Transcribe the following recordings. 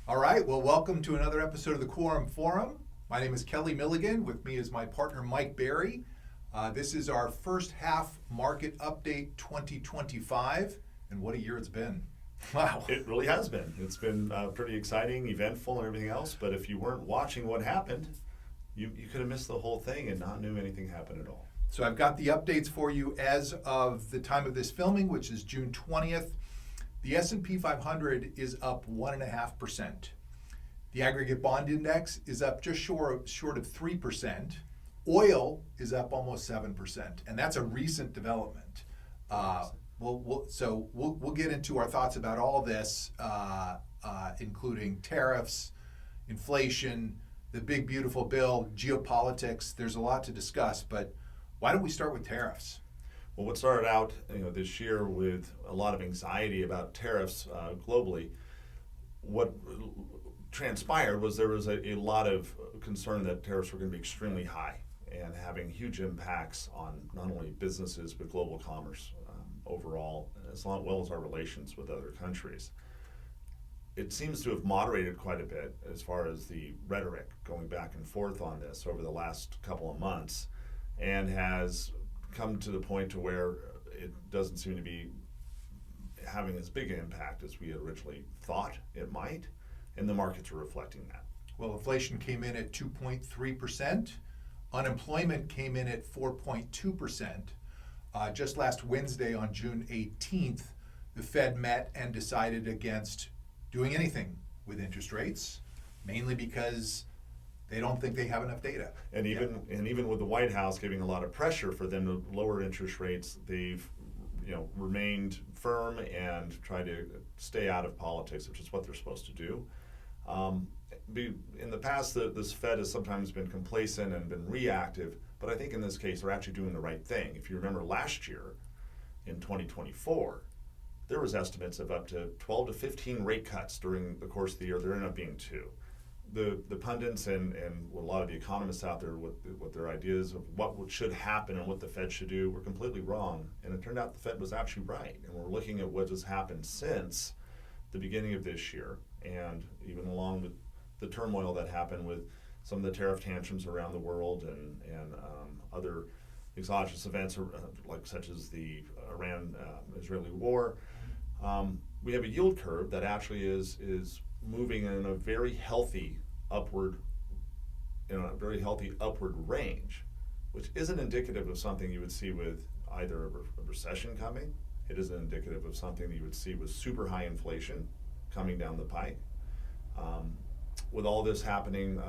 All right, well, welcome to another episode of the Quorum Forum. My name is Kelly Milligan. With me is my partner, Mike Barry. This is our first half market update 2025, and what a year it's been. Wow. It really has been. It's been pretty exciting, eventful, and everything else, but if you weren't watching what happened, you could have missed the whole thing and not knew anything happened at all. So I've got the updates for you as of the time of this filming, which is June 20th. The S&P 500 is up 1.5%. The aggregate bond index is up just short of 3%. Oil is up almost 7%, and that's a recent development. We'll get into our thoughts about all this, including tariffs, inflation, the big beautiful bill, geopolitics. There's a lot to discuss, but why don't we start with tariffs? Well, what started out this year with a lot of anxiety about tariffs globally, what transpired was there was a lot of concern that tariffs were going to be extremely high and having huge impacts on not only businesses but global commerce overall, as well as our relations with other countries. It seems to have moderated quite a bit as far as the rhetoric going back and forth on this over the last couple of months, and has come to the point to where it doesn't seem to be having as big an impact as we had originally thought it might, and the markets are reflecting that. Well, inflation came in at 2.3%. Unemployment came in at 4.2%. Just last Wednesday on June 18th, the Fed met and decided against doing anything with interest rates, mainly because they don't think they have enough data. And even with the White House giving a lot of pressure for them to lower interest rates, they've remained firm and tried to stay out of politics, which is what they're supposed to do. In the past, this Fed has sometimes been complacent and been reactive, but I think in this case they're actually doing the right thing. If you remember last year, in 2024, there was estimates of up to 12 to 15 rate cuts during the course of the year. There ended up being 2. The pundits and a lot of the economists out there with their ideas of what should happen and what the Fed should do were completely wrong. And it turned out the Fed was actually right. And we're looking at what has happened since the beginning of this year, and even along with the turmoil that happened with some of the tariff tantrums around the world and other exogenous events such as the Iran-Israeli war. We have a yield curve that actually is moving in a very healthy upward range, which isn't indicative of something you would see with either a recession coming. It isn't indicative of something that you would see with super high inflation coming down the pike. With all this happening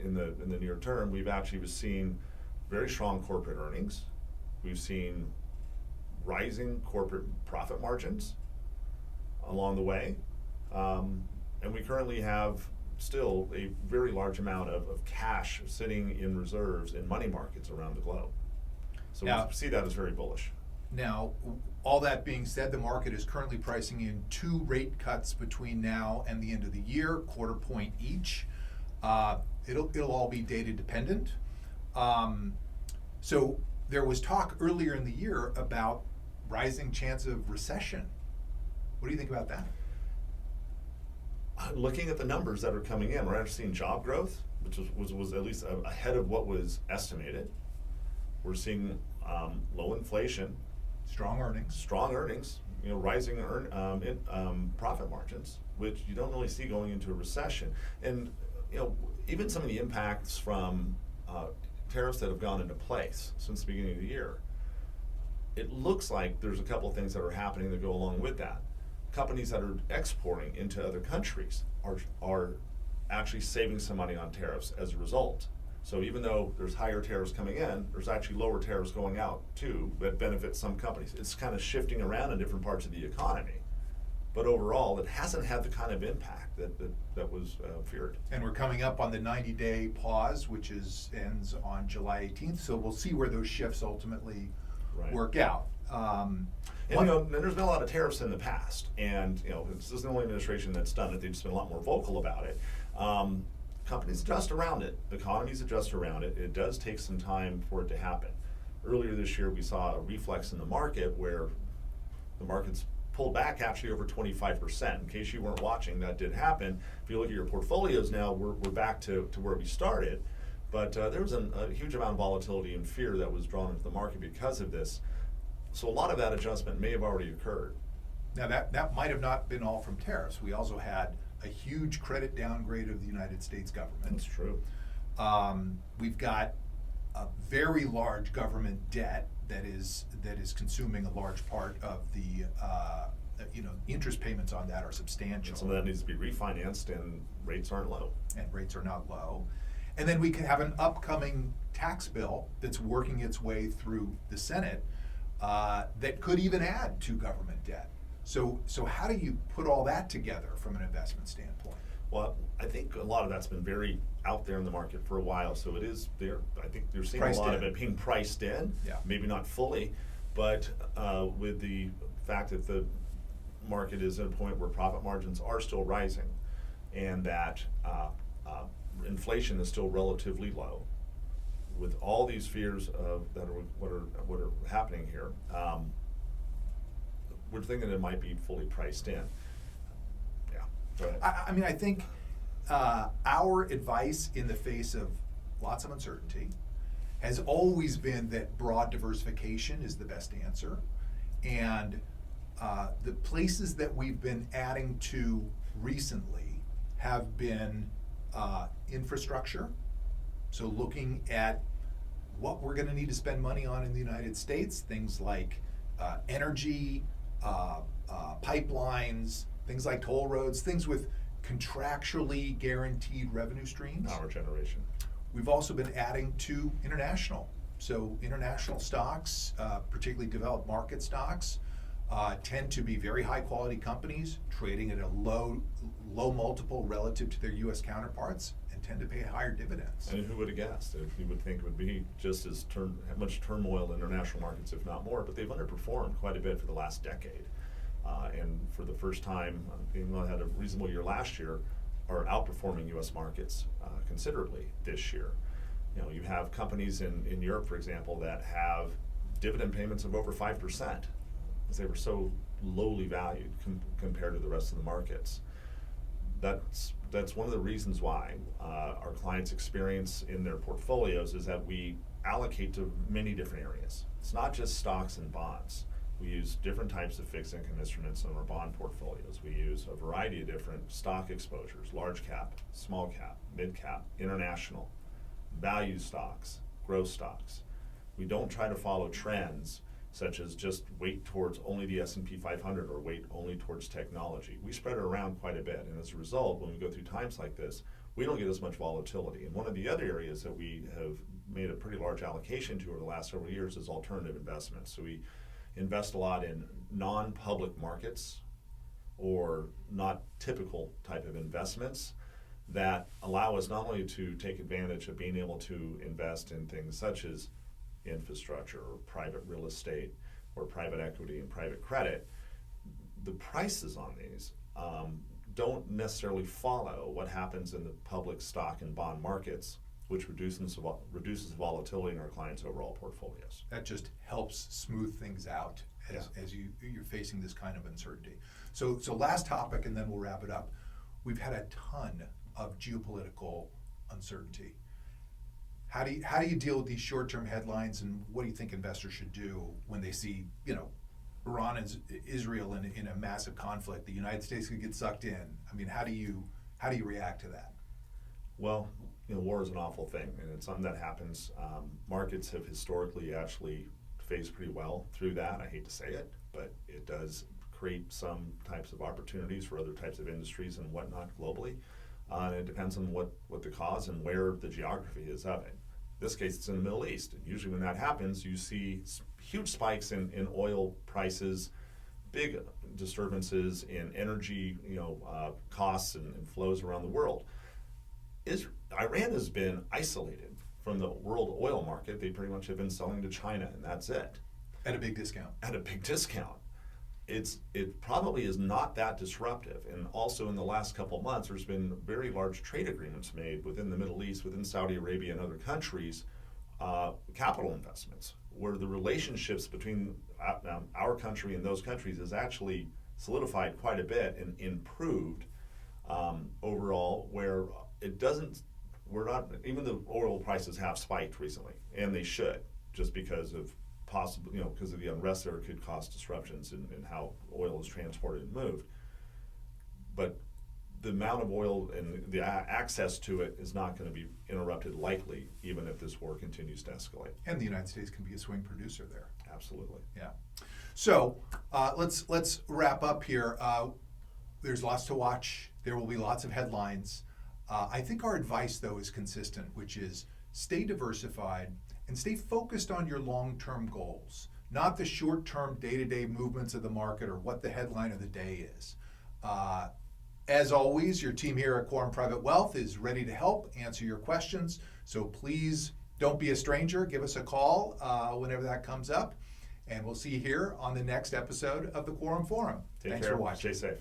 in the near term, we've actually seen very strong corporate earnings. We've seen rising corporate profit margins along the way. And we currently have still a very large amount of cash sitting in reserves in money markets around the globe. So we see that as very bullish. Now, all that being said, the market is currently pricing in 2 rate cuts between now and the end of the year, 1/4 point each. It'll all be data dependent. So there was talk earlier in the year about rising chance of recession. What do you think about that? Looking at the numbers that are coming in, we're actually seeing job growth, which was at least ahead of what was estimated. We're seeing low inflation, strong earnings, rising profit margins, which you don't really see going into a recession. And even some of the impacts from tariffs that have gone into place since the beginning of the year, it looks like there's a couple of things that are happening that go along with that. Companies that are exporting into other countries are actually saving some money on tariffs as a result. So even though there's higher tariffs coming in, there's actually lower tariffs going out too that benefit some companies. It's kind of shifting around in different parts of the economy. But overall, it hasn't had the kind of impact that was feared. And we're coming up on the 90-day pause, which ends on July 18th. So we'll see where those shifts ultimately work out. And there's been a lot of tariffs in the past, and this isn't the only administration that's done it. They've just been a lot more vocal about it. Companies adjust around it. Economies adjust around it. It does take some time for it to happen. Earlier this year, we saw a reflex in the market where the markets pulled back actually over 25%. In case you weren't watching, that did happen. If you look at your portfolios now, we're back to where we started. But there was a huge amount of volatility and fear that was drawn into the market because of this. So a lot of that adjustment may have already occurred. Now that might have not been all from tariffs. We also had a huge credit downgrade of the United States government. That's true. We've got a very large government debt that is consuming a large part of the interest payments on that are substantial. And some of that needs to be refinanced, and rates aren't low. And rates are not low. And then we can have an upcoming tax bill that's working its way through the Senate that could even add to government debt. So how do you put all that together from an investment standpoint? Well, I think a lot of that's been very out there in the market for a while, so it is there. I think you're seeing Priced a lot in. of it being priced in, Yeah. maybe not fully, but with the fact that the market is at a point where profit margins are still rising, and that inflation is still relatively low, with all these fears of what are happening here, we're thinking it might be fully priced in. Yeah, go ahead. I mean, I think our advice in the face of lots of uncertainty has always been that broad diversification is the best answer. And the places that we've been adding to recently have been infrastructure. So looking at what we're going to need to spend money on in the United States, things like energy, pipelines, things like toll roads, things with contractually guaranteed revenue streams. Power generation. We've also been adding to international. So international stocks, particularly developed market stocks, tend to be very high quality companies trading at a low multiple relative to their U.S. counterparts, and tend to pay higher dividends. And who would have guessed? You would think it would be just as much turmoil in international markets, if not more, but they've underperformed quite a bit for the last decade. And for the first time, even though they had a reasonable year last year, are outperforming U.S. markets considerably this year. You know, you have companies in Europe, for example, that have dividend payments of over 5%, because they were so lowly valued compared to the rest of the markets. That's one of the reasons why our clients' experience in their portfolios is that we allocate to many different areas. It's not just stocks and bonds. We use different types of fixed income instruments in our bond portfolios. We use a variety of different stock exposures: large cap, small cap, mid cap, international, value stocks, growth stocks. We don't try to follow trends such as just weight towards only the S&P 500 or weight only towards technology. We spread it around quite a bit, and as a result, when we go through times like this, we don't get as much volatility. And one of the other areas that we have made a pretty large allocation to over the last several years is alternative investments. So we invest a lot in non-public markets or not typical type of investments that allow us not only to take advantage of being able to invest in things such as infrastructure or private real estate or private equity and private credit. The prices on these don't necessarily follow what happens in the public stock and bond markets, which reduces volatility in our clients' overall portfolios. That just helps smooth things out as you're facing this kind of uncertainty. So last topic, and then we'll wrap it up. We've had a ton of geopolitical uncertainty. How do you deal with these short-term headlines, and what do you think investors should do when they see, Iran and Israel in a massive conflict? The United States could get sucked in. I mean, how do you react to that? Well, war is an awful thing, and it's something that happens. Markets have historically actually faced pretty well through that. I hate to say it, but it does create some types of opportunities for other types of industries and whatnot globally. And it depends on what the cause and where the geography is of it. In this case, it's in the Middle East. And usually when that happens, you see huge spikes in oil prices, big disturbances in energy costs and flows around the world. Iran has been isolated from the world oil market. They pretty much have been selling to China, and that's it. At a big discount. At a big discount. It probably is not that disruptive. And also in the last couple of months, there's been very large trade agreements made within the Middle East, within Saudi Arabia and other countries, capital investments, where the relationships between our country and those countries is actually solidified quite a bit and improved overall, where it doesn't, we're not, even the oil prices have spiked recently, and they should, just because of possible, because of the unrest there could cause disruptions in how oil is transported and moved. But the amount of oil and the access to it is not going to be interrupted likely, even if this war continues to escalate. And the United States can be a swing producer there. Absolutely. Yeah. So let's wrap up here. There's lots to watch. There will be lots of headlines. I think our advice, though, is consistent, which is stay diversified and stay focused on your long-term goals, not the short-term day-to-day movements of the market or what the headline of the day is. As always, your team here at Quorum Private Wealth is ready to help answer your questions. So please don't be a stranger. Give us a call whenever that comes up. And we'll see you here on the next episode of the Quorum Forum. Take Thanks care. for watching. Stay safe.